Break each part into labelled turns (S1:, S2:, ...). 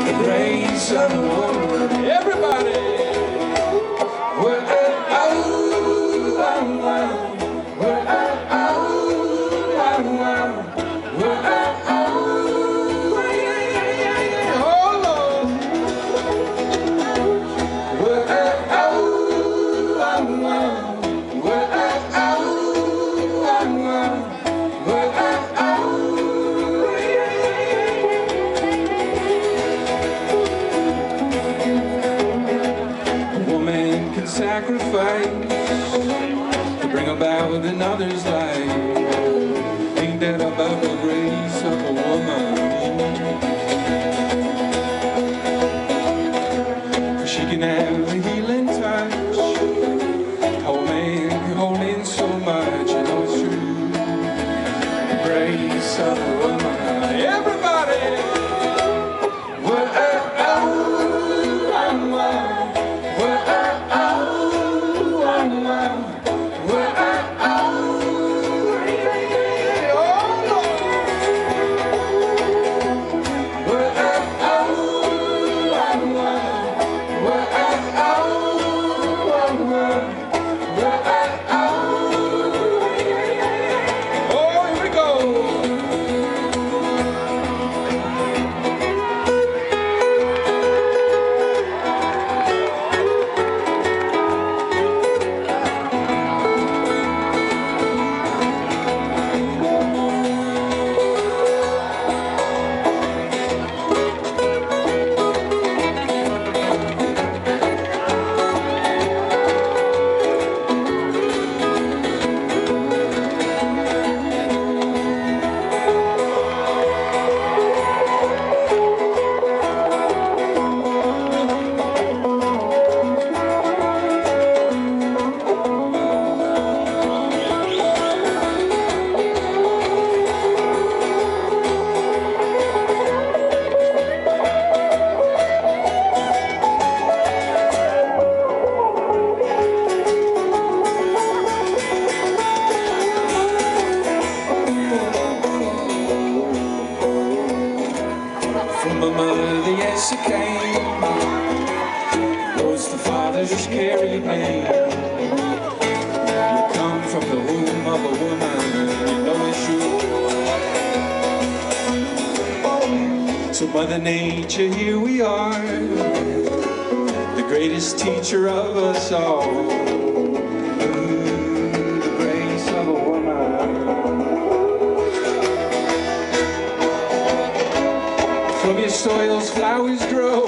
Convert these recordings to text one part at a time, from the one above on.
S1: the grace of a woman. Everybody! We're sacrifice to bring about another's life. Ain't that about the grace of a woman? For she can have a healing touch. How a man can hold in so much. You know it's true. The grace of a woman. Everybody! From my mother, yes, she came. Was the father just carried me? You come from the womb of a woman, you know it's true. So Mother Nature, here we are, the greatest teacher of us all. The grace of a woman. From your soils flowers grow,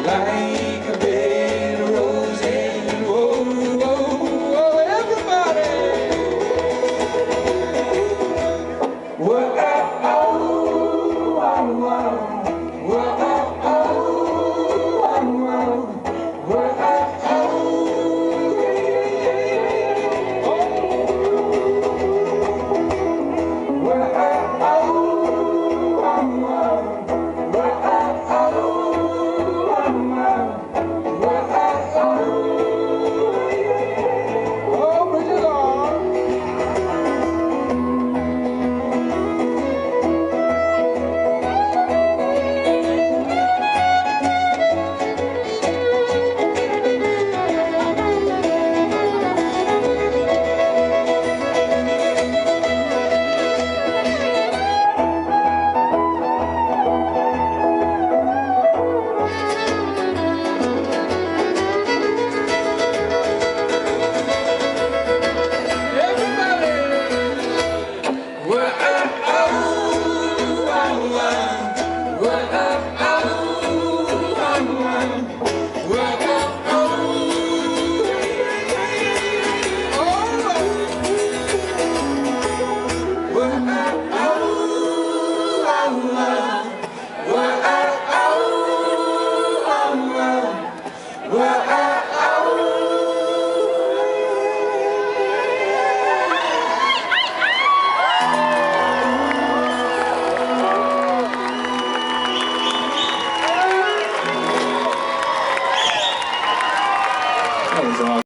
S1: like a bed of roses. Whoa, whoa, whoa, everybody! What